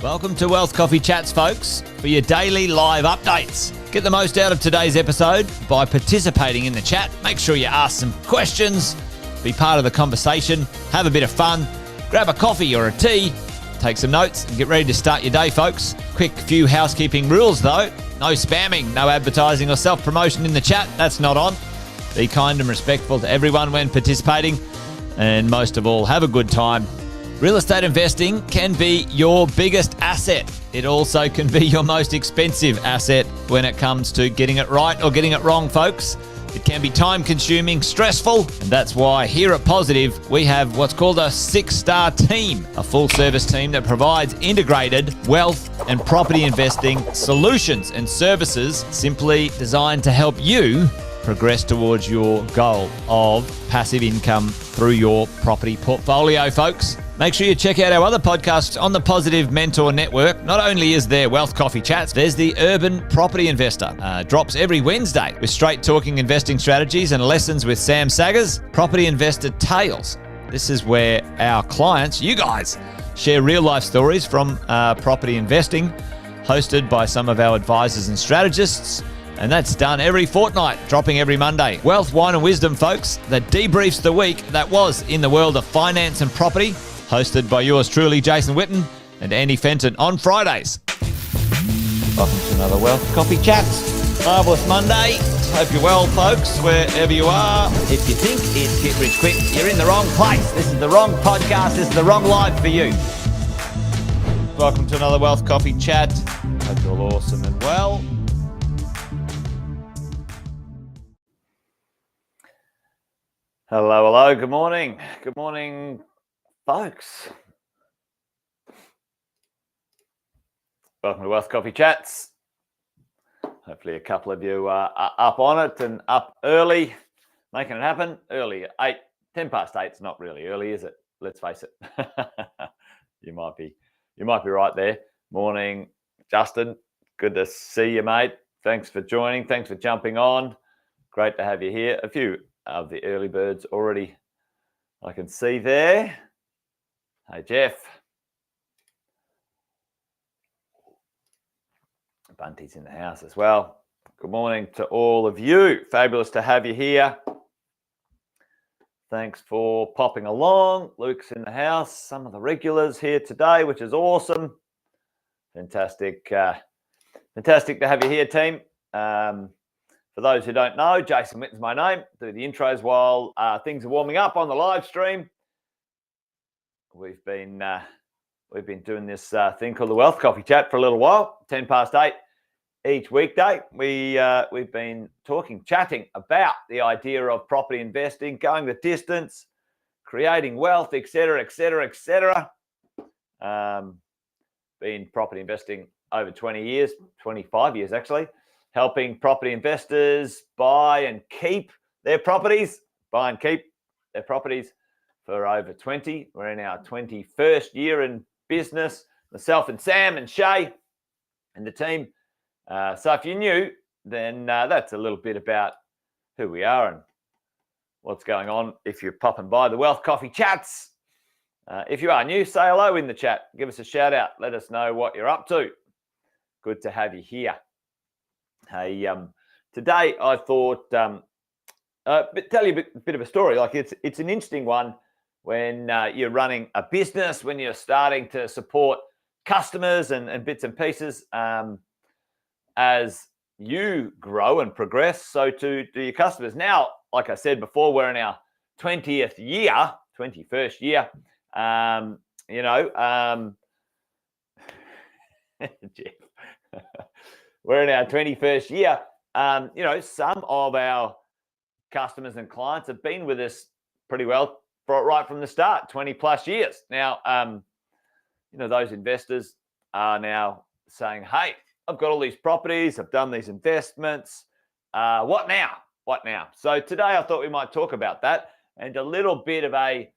Welcome to Wealth Coffee Chats, folks, for your daily live updates. Get the most out of today's episode by participating in the chat. Make sure you ask some questions, be part of the conversation, have a bit of fun, grab a coffee or a tea, take some notes, and get ready to start your day, folks. Quick few housekeeping rules, though. No spamming, no advertising or self-promotion in the chat. That's not on. Be kind and respectful to everyone when participating. And most of all, have a good time. Real estate investing can be your biggest asset. It also can be your most expensive asset when it comes to getting it right or getting it wrong, folks. It can be time-consuming, stressful, and that's why here at Positive, we have what's called a 6-star team, a full-service team that provides integrated wealth and property investing solutions and services simply designed to help you progress towards your goal of passive income through your property portfolio, folks. Make sure you check out our other podcasts on the Positive Mentor Network. Not only is there Wealth Coffee Chats, there's the Urban Property Investor. Drops every Wednesday with straight talking investing strategies and lessons with Sam Saggers. Property Investor Tales. This is where our clients, you guys, share real life stories from property investing, hosted by some of our advisors and strategists. And that's done every fortnight, dropping every Monday. Wealth, Wine and Wisdom, folks, that debriefs the week that was in the world of finance and property, hosted by yours truly, Jason Witten and Andy Fenton on Fridays. Welcome to another Wealth Coffee Chats. Marvellous Monday. Hope you're well, folks, wherever you are. If you think it's Get Rich Quick, you're in the wrong place. This is the wrong podcast. This is the wrong live for you. Welcome to another Wealth Coffee Chat. Hope you're all awesome and well. Hello. Good morning. Good morning, folks. Welcome to Wealth Coffee Chats. Hopefully a couple of you are up on it and up early, making it happen. Early, 10 past 8 is not really early, is it? Let's face it. You might be right there. Morning, Justin. Good to see you, mate. Thanks for joining. Thanks for jumping on. Great to have you here. A few of the early birds already I can see there. Hey, Jeff. Bunty's in the house as well. Good morning to all of you. Fabulous to have you here. Thanks for popping along. Luke's in the house. Some of the regulars here today, which is awesome. Fantastic. Fantastic to have you here, team. For those who don't know, Jason Witten's my name. Do the intros while things are warming up on the live stream. We've been doing this thing called the Wealth Coffee Chat for a little while. 10 past 8 each weekday. We've been chatting about the idea of property investing, going the distance, creating wealth, etc. Been property investing over 20 years, 25 years actually. Helping property investors buy and keep their properties for over 20. We're in our 21st year in business, myself and Sam and Shay and the team. So if you're new, then that's a little bit about who we are and what's going on if you're popping by the Wealth Coffee Chats. If you are new, say hello in the chat. Give us a shout out. Let us know what you're up to. Good to have you here. Hey, today I thought tell you a bit of a story. Like it's an interesting one when you're running a business, when you're starting to support customers and bits and pieces. As you grow and progress, so too do your customers. Now, like I said before, we're in our 21st year. Jeff. We're in our 21st year. Some of our customers and clients have been with us pretty well right from the start, 20 plus years. Now, those investors are now saying, hey, I've got all these properties, I've done these investments. What now? So today I thought we might talk about that and a little bit of a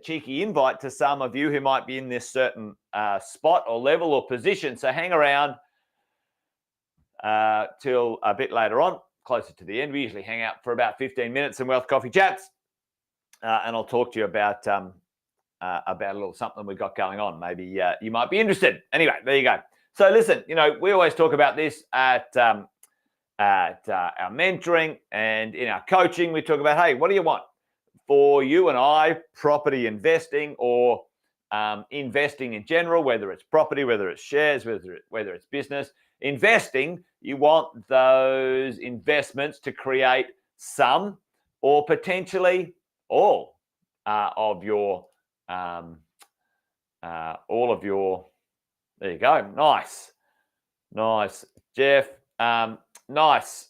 cheeky invite to some of you who might be in this certain spot or level or position. So hang around till a bit later on, closer to the end. We usually hang out for about 15 minutes in Wealth Coffee Chats. And I'll talk to you about about a little something we've got going on. Maybe you might be interested. Anyway, there you go. So listen, we always talk about this at our mentoring and in our coaching. We talk about, hey, what do you want? For you and I, property investing or investing in general, whether it's property, whether it's shares, whether it's business. Investing, you want those investments to create some or potentially all of your, there you go. Nice, Jeff. Nice.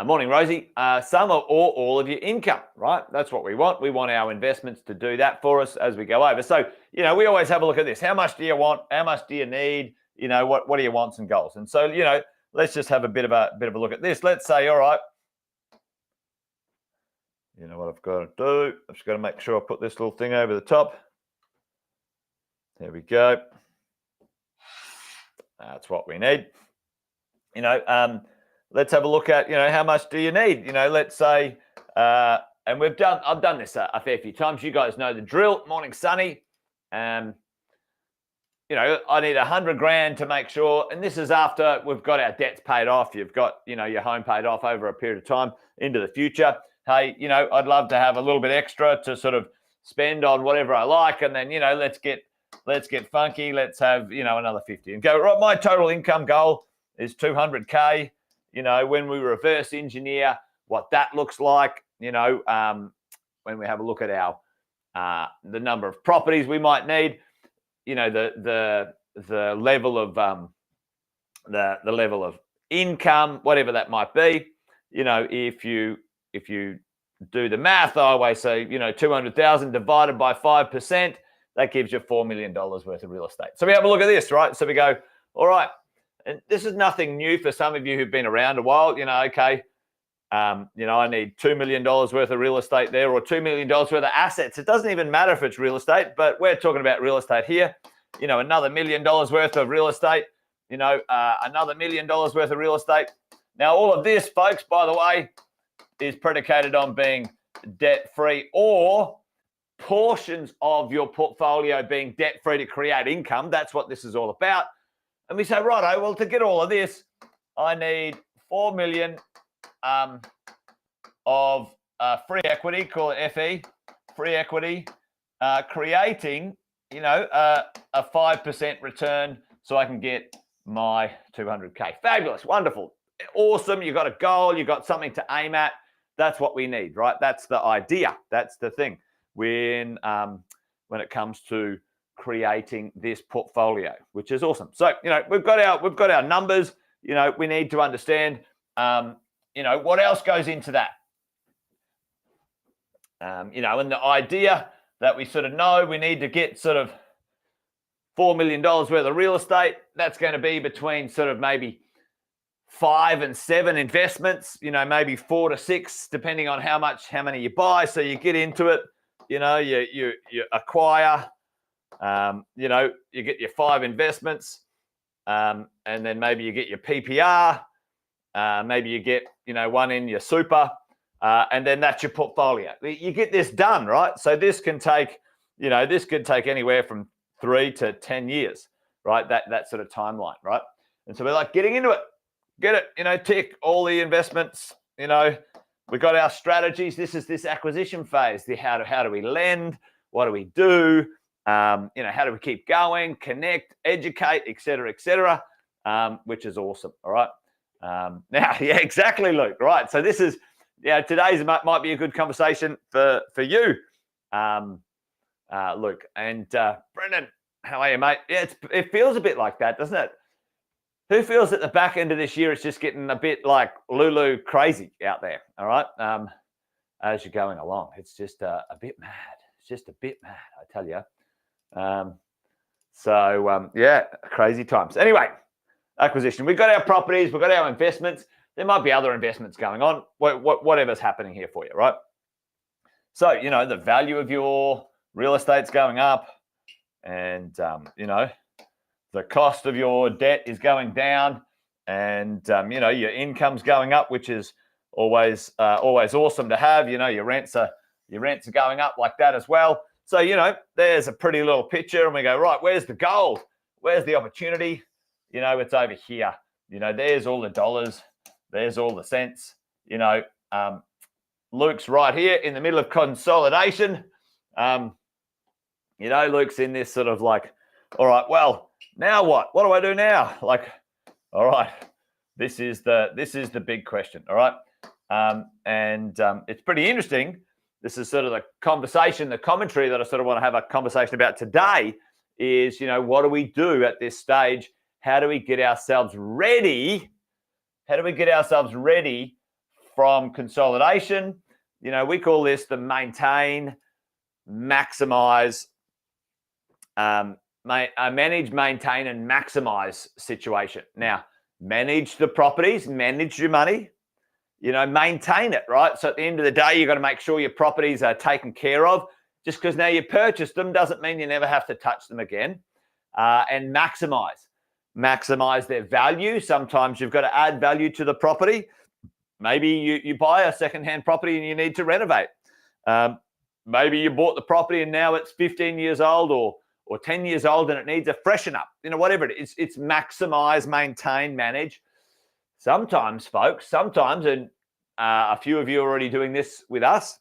Morning, Rosie. Some or all of your income, right? That's what we want. We want our investments to do that for us as we go over. So, we always have a look at this. How much do you want? How much do you need? What are your wants and goals? And so, let's just have a bit of a look at this. Let's say, all right, what I've got to do? I've just got to make sure I put this little thing over the top. There we go. That's what we need. Let's have a look at, how much do you need? Let's say, and I've done this a fair few times. You guys know the drill. Morning, Sunny. I need 100 grand to make sure, and this is after we've got our debts paid off. You've got, your home paid off over a period of time into the future. Hey, I'd love to have a little bit extra to sort of spend on whatever I like. And then, let's get funky. Let's have, another 50 and go, right. My total income goal is 200K. When we reverse engineer what that looks like, when we have a look at our, the number of properties we might need, the level of, the level of income, whatever that might be, if you do the math, I always say, 200,000 divided by 5%, that gives you $4 million worth of real estate. So we have a look at this, right? So we go, all right. And this is nothing new for some of you who've been around a while. Okay, I need $2 million worth of real estate there or $2 million worth of assets. It doesn't even matter if it's real estate, but we're talking about real estate here. Another $1 million worth of real estate, another $1 million worth of real estate. Now, all of this, folks, by the way, is predicated on being debt-free or portions of your portfolio being debt-free to create income. That's what this is all about. And we say, righto, well, to get all of this, I need 4 million of free equity, call it FE, free equity, creating, a 5% return so I can get my 200K. Fabulous, wonderful, awesome. You've got a goal, you've got something to aim at. That's what we need, right? That's the idea. That's the thing when it comes to creating this portfolio, which is awesome. So, we've got our numbers, we need to understand, what else goes into that? And the idea that we sort of know we need to get sort of $4 million worth of real estate. That's going to be between sort of maybe 5 and 7 investments, maybe 4 to 6, depending on how many you buy. So you get into it, you acquire, you get your 5 investments, and then maybe you get your PPR, maybe you get, one in your super, and then that's your portfolio. You get this done, right? So this can take, this could take anywhere from 3 to 10 years, right? That sort of timeline, right? And so we're like getting into it, get it, tick all the investments, we got our strategies. This is this acquisition phase. How do we lend? What do we do? How do we keep going, connect, educate, et cetera, which is awesome. All right. Now, yeah, exactly, Luke. Right. So this is, today's might be a good conversation for you, Luke. And Brendan, how are you, mate? Yeah, it feels a bit like that, doesn't it? Who feels at the back end of this year it's just getting a bit like Lulu crazy out there? All right. As you're going along, it's just a bit mad. It's just a bit mad, I tell you. Crazy times. Anyway, acquisition. We've got our properties, we've got our investments. There might be other investments going on, whatever's happening here for you, right? So, the value of your real estate's going up and, the cost of your debt is going down and, your income's going up, which is always awesome to have. Your rents are Your rents are going up like that as well. So, there's a pretty little picture, and we go, right, where's the gold? Where's the opportunity? It's over here. There's all the dollars. There's all the cents. Luke's right here in the middle of consolidation. Luke's in this sort of like, all right, well, now what? What do I do now? Like, all right, this is the big question. All right. It's pretty interesting. This is sort of the conversation, the commentary that I sort of want to have a conversation about today is, what do we do at this stage? How do we get ourselves ready? How do we get ourselves ready from consolidation? We call this the maintain, maximize, manage, maintain, and maximize situation. Now, manage the properties, manage your money, maintain it, right? So at the end of the day, you've got to make sure your properties are taken care of. Just because now you purchased them doesn't mean you never have to touch them again. And maximize their value. Sometimes you've got to add value to the property. Maybe you buy a secondhand property and you need to renovate. Maybe you bought the property and now it's 15 years old or 10 years old and it needs a freshen up. Whatever it is, it's maximize, maintain, manage. Sometimes, folks, and a few of you are already doing this with us,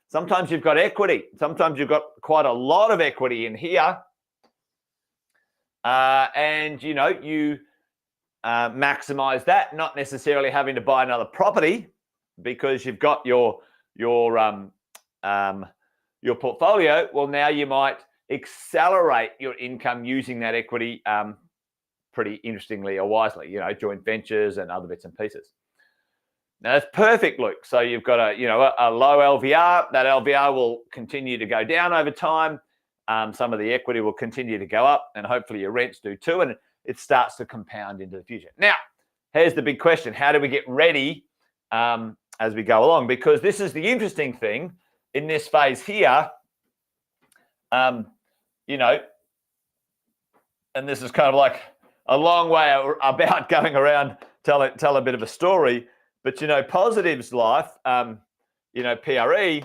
sometimes you've got equity. Sometimes you've got quite a lot of equity in here. And, you maximize that, not necessarily having to buy another property because you've got your portfolio. Well, now you might accelerate your income using that equity pretty interestingly or wisely, joint ventures and other bits and pieces. Now, that's perfect, Luke. So you've got a low LVR. That LVR will continue to go down over time. Some of the equity will continue to go up, and hopefully your rents do too, and it starts to compound into the future. Now, here's the big question. How do we get ready as we go along? Because this is the interesting thing in this phase here, and this is kind of like a long way about going around, tell a bit of a story. But, Positive's life, PRE,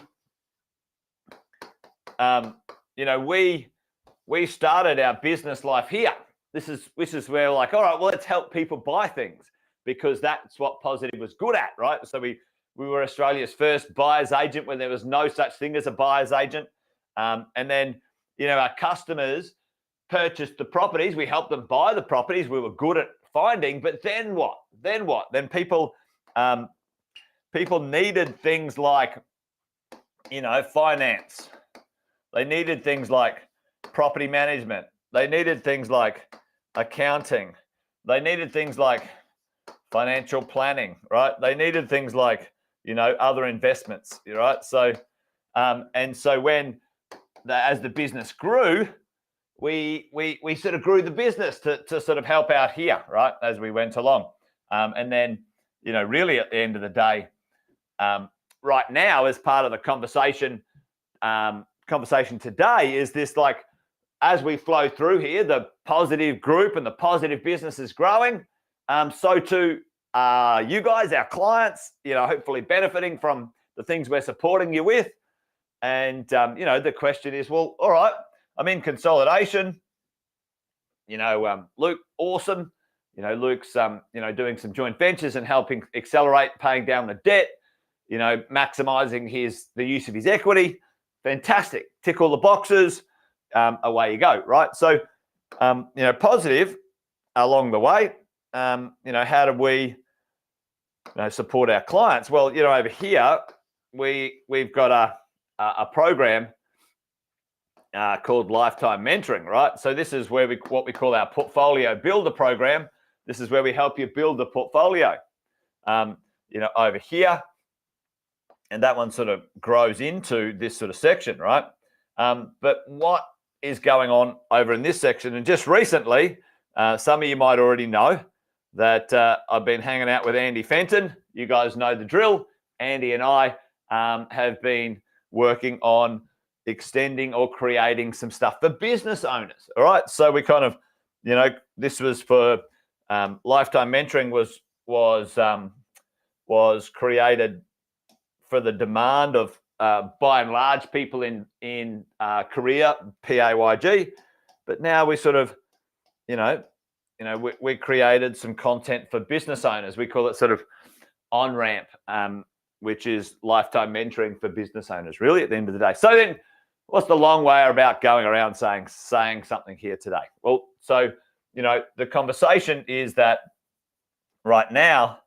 we started our business life here. This is where we're like, all right, well, let's help people buy things because that's what Positive was good at, right? So we were Australia's first buyer's agent when there was no such thing as a buyer's agent. And then, our customers purchased the properties. We helped them buy the properties. We were good at finding, but then what? Then people needed things like, finance. They needed things like property management. They needed things like accounting. They needed things like financial planning, right? They needed things like, other investments, right? So, and so as the business grew, we sort of grew the business to sort of help out here, right, as we went along. And then, really at the end of the day, right now, as part of the conversation today is this, like, as we flow through here, the Positive group and the Positive business is growing. So too you guys, our clients, hopefully benefiting from the things we're supporting you with. And, the question is, well, all right, I'm in consolidation. Luke, awesome. Luke's, doing some joint ventures and helping accelerate paying down the debt, maximizing the use of his equity. Fantastic. Tick all the boxes. Away you go, right? So, Positive along the way, how do we support our clients? Well, over here, we've got a program called Lifetime Mentoring, right? So this is where what we call our Portfolio Builder program. This is where we help you build the portfolio, over here. And that one sort of grows into this sort of section, right? But what is going on over in this section? And just recently, some of you might already know that I've been hanging out with Andy Fenton. You guys know the drill. Andy and I have been working on extending or creating some stuff for business owners. All right. So we kind of, this was for Lifetime Mentoring was created for the demand of by and large people in Korea, PAYG, but now we sort of, we created some content for business owners. We call it sort of on-ramp, which is lifetime mentoring for business owners, really, at the end of the day. So then what's the long way about going around saying something here today? Well, so, the conversation is that right now,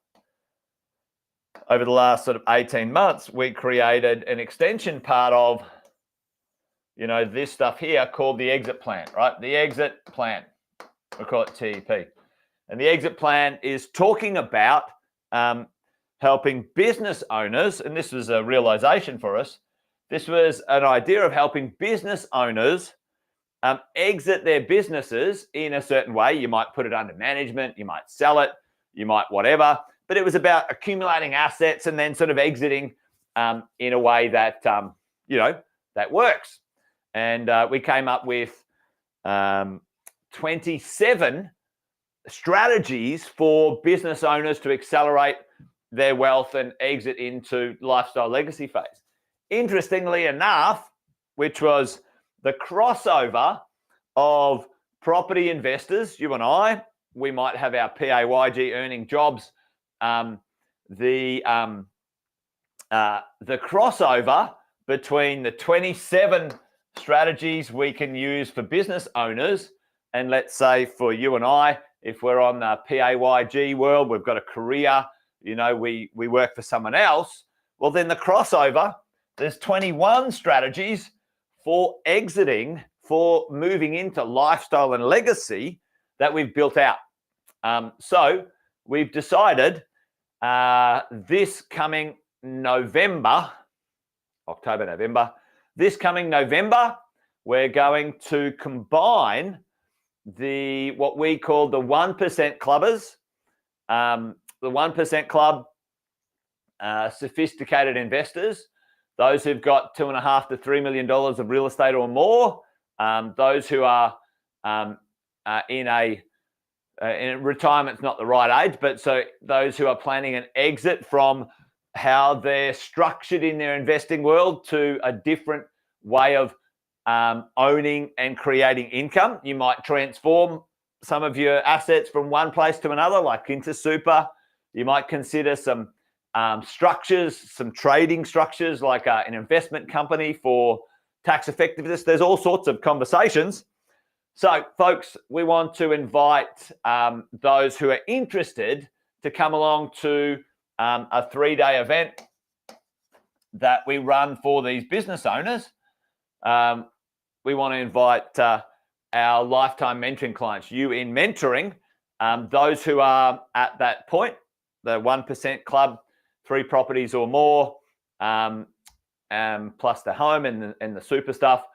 over the last sort of 18 months, we created an extension part of, this stuff here called the exit plan, right? The exit plan, we call it TEP. And the exit plan is talking about helping business owners, and this was a realization for us. This was an idea of helping business owners exit their businesses in a certain way. You might put it under management, you might sell it, you might whatever, but it was about accumulating assets and then sort of exiting in a way that, that works. And we came up with 27 strategies for business owners to accelerate their wealth and exit into lifestyle legacy phase. Interestingly enough, which was the crossover of property investors, you and I, we might have our PAYG earning jobs. The crossover between the 27 strategies we can use for business owners, and let's say for you and I, if we're on the PAYG world, we've got a career, we work for someone else, well, then the crossover, there's 21 strategies for exiting, for moving into lifestyle and legacy that we've built out. So we've decided this coming November, this coming November, we're going to combine what we call the 1% clubbers, the 1% club, sophisticated investors, those who've got $2.5 to $3 million of real estate or more, those who are in retirement's not the right age, but so those who are planning an exit from how they're structured in their investing world to a different way of owning and creating income. You might transform some of your assets from one place to another, like into super. You might consider some structures, some trading structures, like an investment company for tax effectiveness. There's all sorts of conversations. So, folks, we want to invite those who are interested to come along to a 3-day event that we run for these business owners. We want to invite our lifetime mentoring clients, you in mentoring, those who are at that point, the 1% club, 3 properties or more, plus the home and the super stuff,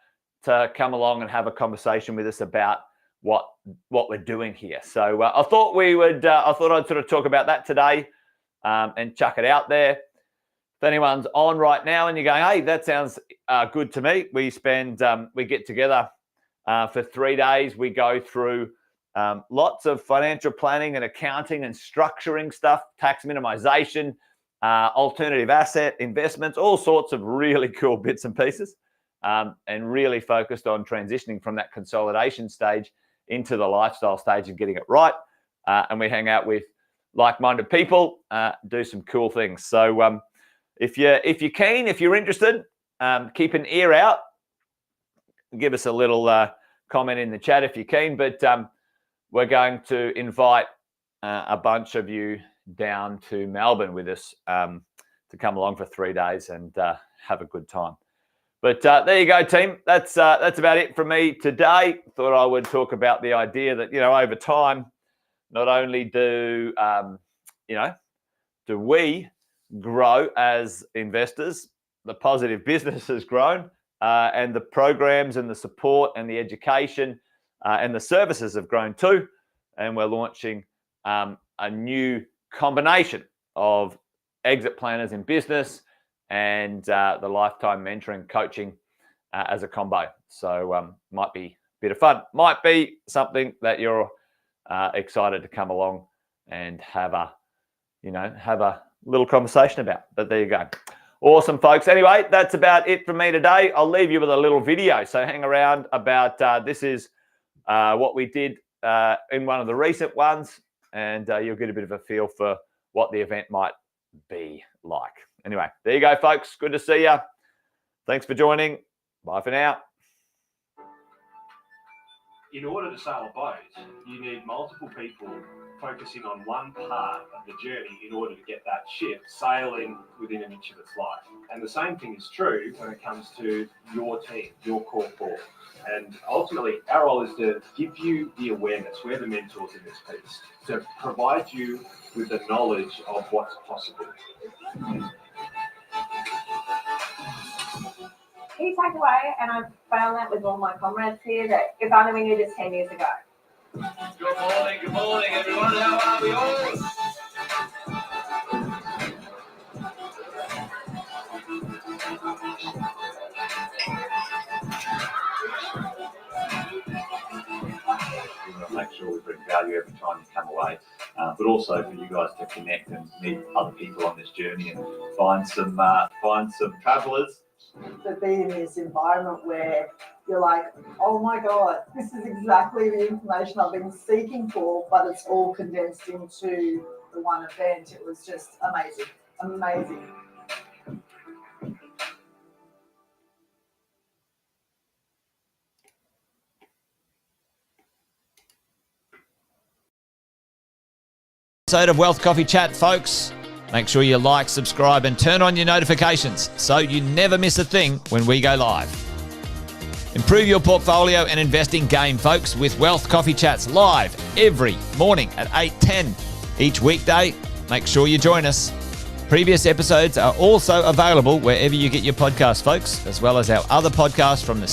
to come along and have a conversation with us about what we're doing here. So I thought I'd sort of talk about that today and chuck it out there. If anyone's on right now and you're going, hey, that sounds good to me. We get together for 3 days. We go through lots of financial planning and accounting and structuring stuff, tax minimization, alternative asset investments, all sorts of really cool bits and pieces, and really focused on transitioning from that consolidation stage into the lifestyle stage and getting it right. And we hang out with like-minded people, do some cool things. So if you're keen, if you're interested, keep an ear out. Give us a little comment in the chat if you're keen. But we're going to invite a bunch of you down to Melbourne with us to come along for 3 days and have a good time. But there you go, team. That's about it from me today. Thought I would talk about the idea that, over time, not only do we grow as investors, the positive business has grown, and the programs and the support and the education and the services have grown too. And we're launching a new combination of exit planners in business and the lifetime mentoring coaching as a combo. So might be a bit of fun. Might be something that you're excited to come along and have a little conversation about. But there you go. Awesome, folks. Anyway, that's about it from me today. I'll leave you with a little video, so hang around. About this is what we did in one of the recent ones, and you'll get a bit of a feel for what the event might be like. Anyway, there you go, folks. Good to see you. Thanks for joining. Bye for now. In order to sail a boat, you need multiple people focusing on one part of the journey in order to get that ship sailing within an inch of its life. And the same thing is true when it comes to your team, your core four. And ultimately, our role is to give you the awareness. We're the mentors in this piece, to provide you with the knowledge of what's possible. Key takeaway, and I've found that with all my comrades here, that if only we knew this 10 years ago. Good morning, everyone. How are we all? Make sure we bring value every time you come away, but also for you guys to connect and meet other people on this journey and find some travellers. To be in this environment where you're like, oh my God, this is exactly the information I've been seeking for, but it's all condensed into the one event. It was just amazing, amazing. Episode of Wealth Coffee Chat, folks. Make sure you like, subscribe, and turn on your notifications so you never miss a thing when we go live. Improve your portfolio and investing game, folks, with Wealth Coffee Chats live every morning at 8:10 each weekday. Make sure you join us. Previous episodes are also available wherever you get your podcasts, folks, as well as our other podcasts from the